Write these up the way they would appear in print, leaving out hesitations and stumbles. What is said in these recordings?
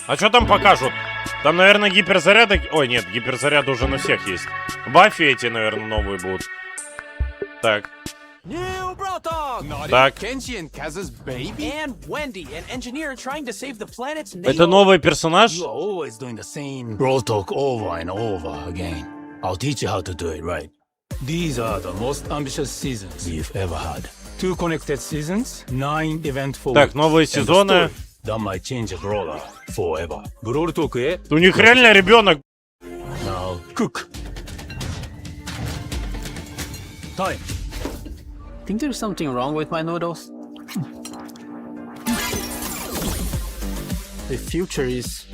А что там покажут? Там, наверное, гиперзаряды... Ой, нет, гиперзаряды уже на всех есть. Баффи эти, наверное, новые будут. Так. Так. Это новый персонаж? Brawl talk over and over again. I'll teach you how to do it right. These are the most ambitious seasons we've ever had. 2 connected seasons, 9 eventful. Так, новые сезоны. That might change a brawler forever. Brawl talk, eh? У них реально ребенок. Now cook. Time. Think there's something wrong with my noodles? The future is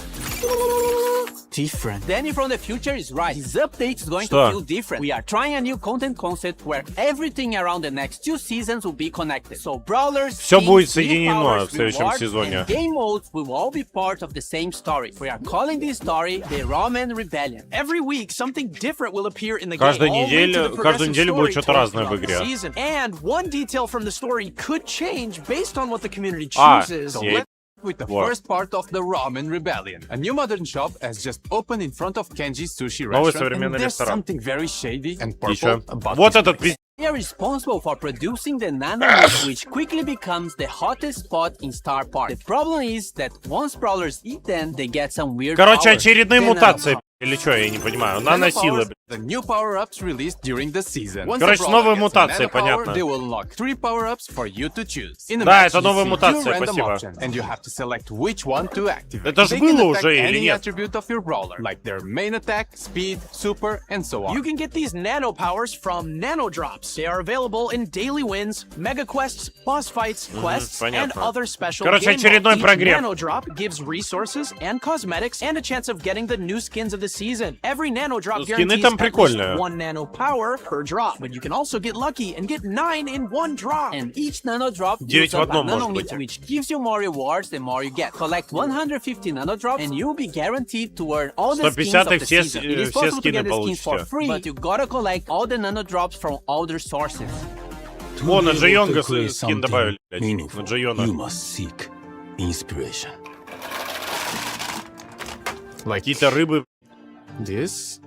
different. Danny from the future is right. This update is going to feel different. We are trying a new content concept where everything around the next 2 seasons will be connected. So brawlers, все будет соединено в следующем сезоне. Game modes will all be part of the same story. We are calling this story the Roman Rebellion. Every week something different will appear in the game. Каждую неделю будет что-то разное в игре. And one detail from the story could change based on what the community chooses. With the first part of the Roman Rebellion. A new modern shop has just opened in front of Kenji's sushi restaurant, and there's something very shady and purple about вот this этот place. They are responsible for producing the nano meat, which quickly becomes the hottest spot in Star Park. The problem is that once brawlers eat them, they get some weird Короче, powers. очередные мутации. Или что, я не понимаю. Наносилы. The new power-ups released during the season. Короче, новые мутации, понятно. They will unlock 3 power-ups for you to choose. Да, это новые мутации, спасибо. And you have to select which one to activate. Это ж было уже или нет? Attribute of your brawler, like their main attack, speed, super, and so on. You can get these nano powers from nano drops. They are available in daily wins, mega quests, boss fights, quests, and other special Короче, game очередной modes. прогрев. Each nano drop gives resources and cosmetics and a chance of getting the new skins of the season. Every nano drop guarantees там at прикольные. least 1 nano power per drop, but you can also get lucky and get 9 in 1 drop. And each nano drop 9 gives в up a одном, nano может meat, быть. which gives you more rewards the more you get. Collect 150 nano drops, and you'll be guaranteed to earn all the skins of the все season. It is possible to скины get the skins for получите. free, but you gotta collect all the nano drops from other sources. О, на Джейонга To create скин something добавили. meaningful, На Джейона. you must seek inspiration. Какие-то рыбы. This?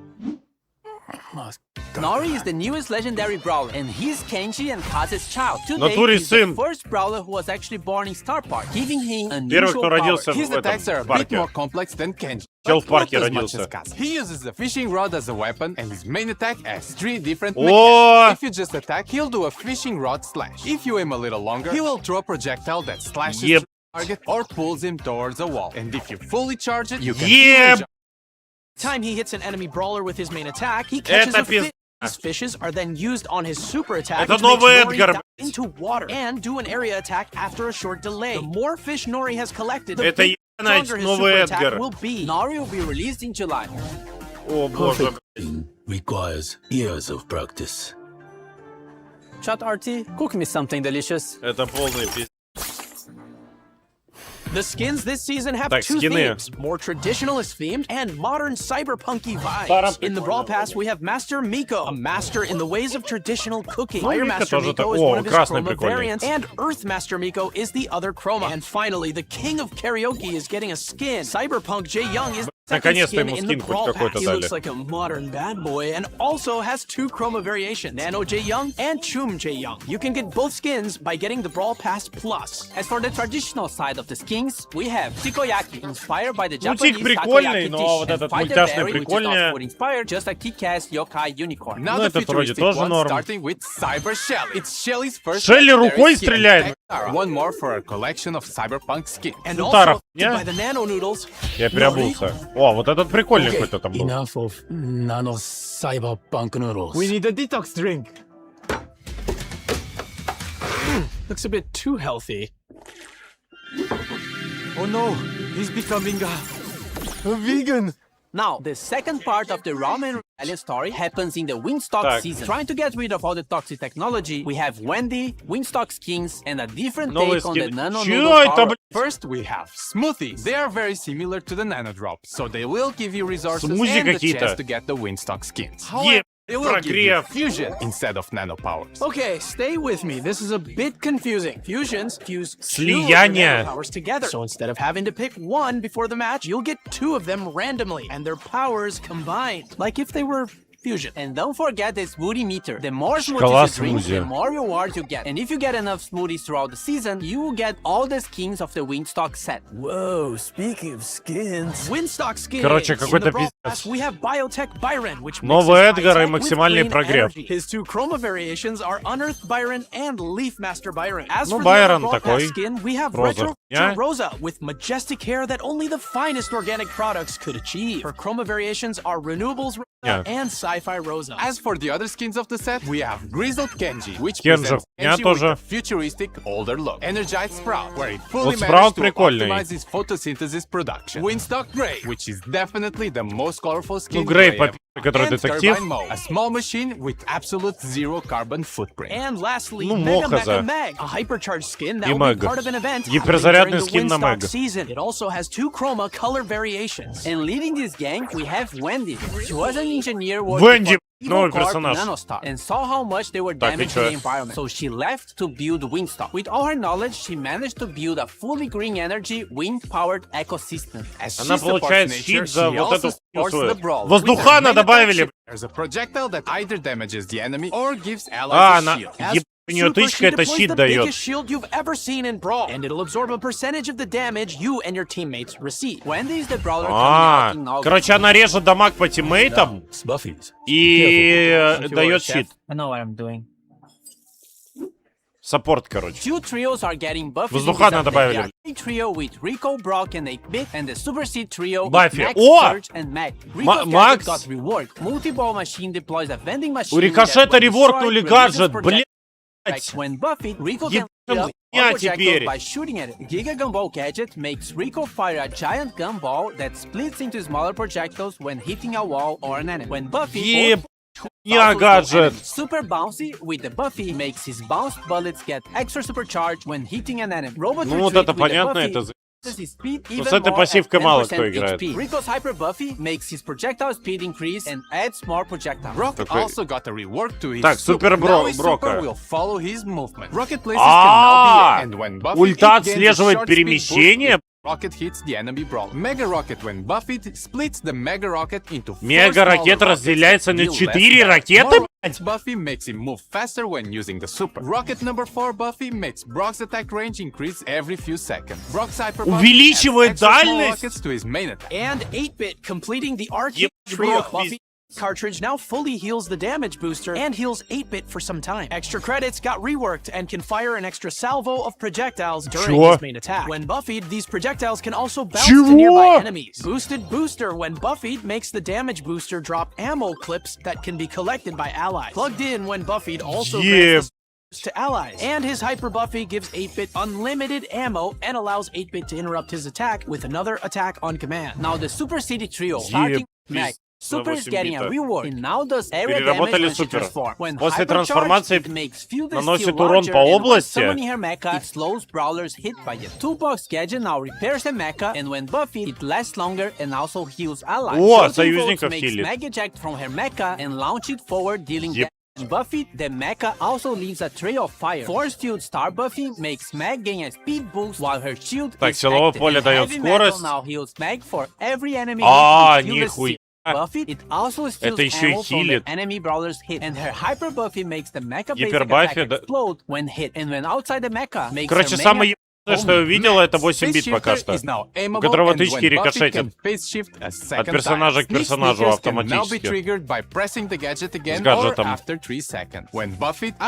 Nori is the newest legendary brawler, and he's Kenji and Kaze's child. Today, Натуре he's the сын. first brawler who was actually born in Star Park, giving him Первый, unusual кто родился powers. His в attacks are этом a bit парке. more complex than Kenji. Чел в but парке not as much родился. as Kaze. He uses the fishing rod as a weapon, and his main attack has 3 different О! mechanics. If you just attack, he'll do a fishing rod slash. If you aim a little longer, he will throw a projectile that slashes Yep. the target or pulls him towards a wall. And if you fully charge it, you can Yep. jump. Time he hits an enemy brawler with his main attack, he catches Это a fish. пизда. These fishes are then used on his super attack, Это which makes новый Nori Эдгар, dive into water and do an area attack after a short delay. The more fish Nori has collected, the Это ебаный stronger his новый super attack Эдгар. will be. Nori will be released in July. О, боже. Perfect requires years of practice. Chat RT, cook me something delicious. Это полный пиздец. The skins this season have Так, 2 скины. themes, more traditionalist themed and modern cyberpunky vibes. In the Brawl Pass, we have Master Miko, a master in the ways of traditional cooking. Fire Мiko Master тоже Miko так- is О, one of his красный chroma прикольный. variants, and Earth Master Miko is the other chroma. And finally, the king of karaoke is getting a skin. Cyberpunk J Young is the second Наконец-то skin ему in the скин хоть Brawl какой-то Pass. He дали. looks like a modern bad boy and also has 2 chroma variations, Nano J Young and Chum J Young. You can get both skins by getting the Brawl Pass Plus. As for the traditional side of the skins, we have Takoyaki, inspired by the Мультик Japanese прикольный, takoyaki но dish, вот and этот Fighter мультяшный Berry, which is прикольнее. also inspired just like Kick-Ass Yokai Unicorn. Now Ну, the этот вроде futuristic тоже one, норм. starting with Cyber Shelly. It's Shelly's first Шелли legendary рукой skin. стреляет. One more for a collection of cyberpunk skins. And Сутаров, also, не? to buy the Nano Noodles, Я переобулся. О, вот этот прикольный какой-то там был. Enough of nano cyberpunk noodles. need a detox drink. Looks a bit too healthy. Oh no, he's becoming a vegan. Now, the second part of the Roman Rebellion story happens in the Wingstock Так. season. Trying to get rid of all the toxic technology, we have Wendy, Wingstock skins, and a different Новые take on the скины. nano Чё noodle это, power. блядь? First, we have smoothies. They are very similar to the nano drops, so they will give you resources Смузи and the какие-то. chance to get the Wingstock skins. Е- It will give you Прогрев. fusion instead of nano powers. Okay, stay with me. This is a bit confusing. Fusions fuse Слияние. powers together. So instead of having to pick one before the match, you'll get two of them randomly, and their powers combined, like if they were fusion. And don't forget the smoothie meter. The more Шкала smoothies you drink, смузи. the more rewards you get. And if you get enough smoothies throughout the season, you will get all the skins of the Wingstock set. Whoa, speaking of skins. Winstock skins. Короче, In какой-то the Brawl пиздец. Pass, we have Biotech Byron, which Новый mixes Эдгар и high-tech with максимальный green прогрев. energy. His two chroma variations are Unearthed Byron and Leaf Master Byron. As Ну, for Byron the Brawl такой. Pass skin, we have Роза. Retro Rosa with majestic hair that only the finest organic products could achieve. Her chroma variations are Renewables Rosa and Sci-Fi Rosa. As for the other skins of the set, we have Grizzled Kenji, which Kenji. presents Я Kenji with тоже. a futuristic, older look. Energized Sprout, where it fully Вот Sprout managed to прикольный. optimize his photosynthesis production. Wingstock Grey, which is definitely the most colorful skin. Ну, Грей, ever. который And детектив. Turbine Mo, a small machine with absolute zero carbon footprint. And lastly, Ну, Mega Мохаза. Mega Meg, a hypercharged skin that И will be Meg. part of an event Гиперзарядный happening скин на during the Meg. Wingstock season. It also has two chroma color variations. And leading this gang, we have Wendy. She was an engineer working Wendy, for новый Corp персонаж. Nanostar and saw how much they were Так, и damaging чё? the environment. So she left to build Wingstock. With all her knowledge, she managed to build a fully green energy, wind-powered ecosystem. As she Она supports получает nature, щит за she вот also эту supports свою. the Brawl. Воздухана With her main добавили. attack, there's a projectile that either damages the enemy or gives А, allies a она... shield. Еб... У нее Super, тычка she это deploys щит the дает. biggest shield you've ever seen in Brawl, and it'll absorb a percentage of the damage you and your teammates receive. Wendy is the brawler А, coming out in August. короче, она режет дамаг по тиммейтам It's Buffy's. и дает щит. I know what I'm doing. Саппорт, короче. Two trios are getting Buffy. Воздухана добавили. The trio with Rico, Brock, and 8-Bit, and the Super Seed trio Buffy. with Max, О! Surge, and Mac. Rico's Max. gadget got reworked. Multi-ball machine deploys a vending machine. У Рикошета that when реворкнули destroyed, гаджет, releases блядь. projectiles. When Buffy, Rico Еб- can light up хуйня a projectile теперь. by shooting at it. Giga Gumball gadget makes Rico fire a giant gumball that splits into smaller projectiles when hitting a wall or an enemy. When Buffy Еб... bounces гаджет. enemies. Super bouncy with the Buffy makes his bounced bullets get extra supercharged when hitting an enemy. Robot Ну вот Retreat это with the понятно, Buffy это... increases his speed Ну, even с этой more пассивкой at мало 10% кто играет. HP. Rico's Hyper Buffy makes his projectile speed increase and adds more projectiles. Brock Такой- also got a rework to his Так, super. Супер Now his Брока. super will follow his movement. Rocket places А, can now be, and when Buffy ульта it gains a отслеживает short speed boost, перемещение. Rocket hits the enemy brawl. Mega Rocket, when buffed, splits the Mega Rocket into 4 Мега ракета smaller разделяется rockets. на Deal 4 less ракеты, More блядь? Buffy makes him move faster when using the super. Rocket number 4 Buffy makes Brock's attack range increase every few seconds. Brock's Hyper Buffy Увеличивает adds extra small дальность. rockets to his main attack. And 8-Bit completing the arcade Yep, trio. Brock, Buffy cartridge now fully heals the damage booster and heals 8-Bit for some time. Extra credits got reworked and can fire an extra salvo of projectiles during Чего? his main attack. When buffied, these projectiles can also bounce Чего? to nearby enemies. Boosted Booster, when buffied, makes the damage booster drop ammo clips that can be collected by allies. Plugged in when buffied also grants the to allies. And his Hyper Buffy gives 8-Bit unlimited ammo and allows 8-Bit to interrupt his attack with another attack on command. Now the Super City trio, starting with Mac. Super is getting a reward. It now does area damage Переработали when she супер. transforms. When После hypercharged, трансформации it makes field наносит steal урон larger, по and when области. summoning her mecha, it slows brawlers hit by it. Toolbox gadget now repairs the mecha, and when buffed, it lasts longer and also heals allies. О, Shooting союзников bolts makes хилит. Meg eject from her mecha and launch it forward, dealing Yep. damage. Buffy, the mecha also leaves a trail of fire. Force Field Star Buffy makes Meg gain a speed boost while her shield Так, is силовое active. поле And дает Heavy Metal скорость. now heals Meg for every enemy А, hit with fieldless нихуя. Buffy, it also steals Это еще и ammo from the хилит. enemy brawlers hit, and her Hyper Buffy makes the mecha basic Гипербаффи, attack да. explode when hit, and when outside the mecha makes Короче, her самое main ебаное, что я увидел, это 8 бит пока что. У которого тычки рикошетят от персонажа к персонажу автоматически. С гаджетом.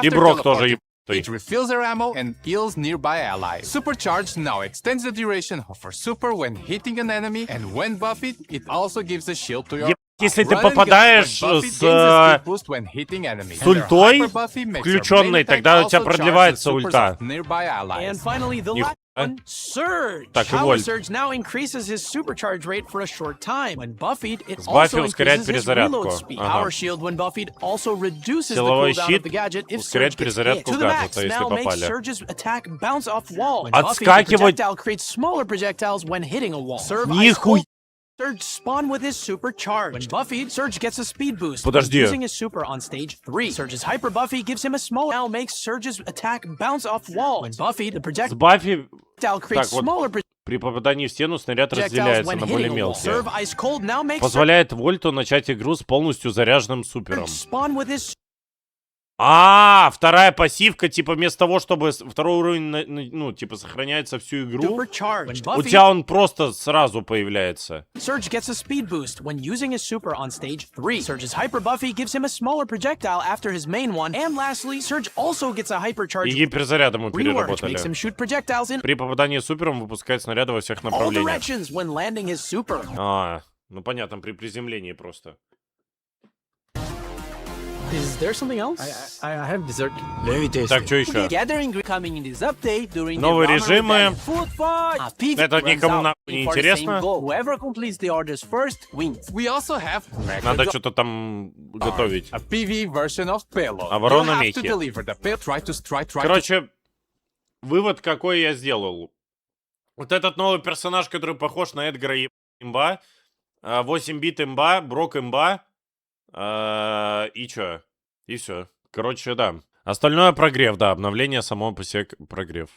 И Брок тоже ебаный. It refills her ammo and heals nearby allies. Supercharged now extends the duration of her super when hitting an enemy, and when buffed, it also gives a shield to your Если ты Run and gun попадаешь when buffed с gains a speed boost when hitting enemy. с ультой And her hyper buffy makes her включенной, main attack тогда у тебя also продлевается charge the supers ульта. of nearby allies. And finally, the Нихуя. last one, Surge. Так, и Power Вольт. Surge now increases his supercharge rate for a short time. When buffied, it С Баффи also ускоряет increases his перезарядку. reload speed. Ага. Power Shield, when buffied, also reduces the Силовой cooldown щит of the gadget if ускоряет Surge gets hit. перезарядку To the max гаджета, если now makes попали. Surge's attack bounce off wall. When buffy, the Отскакивать. projectile creates smaller projectiles when hitting a wall. Serve Нихуя. Surge spawn with his super charge. When buffied, Surge gets a speed boost. Подожди. Using his super on stage 3. Surge's hyper buffy gives him a small now makes Surge's attack bounce off wall. When buffied, the С projectile Баффи creates smaller при попадании в стену снаряд projectiles разделяется when на hitting более a wall. мелкие. Serve ice cold now makes Позволяет Вольту начать игру с полностью заряженным супером. Surge spawn with his Вторая пассивка, типа, вместо того, чтобы второй уровень, ну, типа, сохраняется всю игру, supercharged. у тебя он просто сразу появляется. Surge gets a speed boost when using his super on stage 3. Surge's hyper buffy gives him a smaller projectile after his main one. And lastly, Surge also gets a hypercharge. И гиперзарядом мы переработали. Makes him shoot projectiles in При попадании супером выпускает снаряды во всех all направлениях. directions when landing his super. Ну понятно, при приземлении просто. Is there something else? I have dessert. Let me taste Так, it. что еще? Gathering coming in this update during Новые the режимы. food fight. A pig Это runs никому out нахуй не for the same интересно. goal. Whoever completes the orders first wins. We also have Надо что-то там готовить. a PV version of payload. Оборона You have мехи. to deliver the payload. Try to Короче, вывод какой я сделал. Вот этот новый персонаж, который похож на Эдгара имба, 8-бит имба, Брок имба, и чё? И все. Короче, да. Остальное прогрев, да. Обновление само по себе прогрев.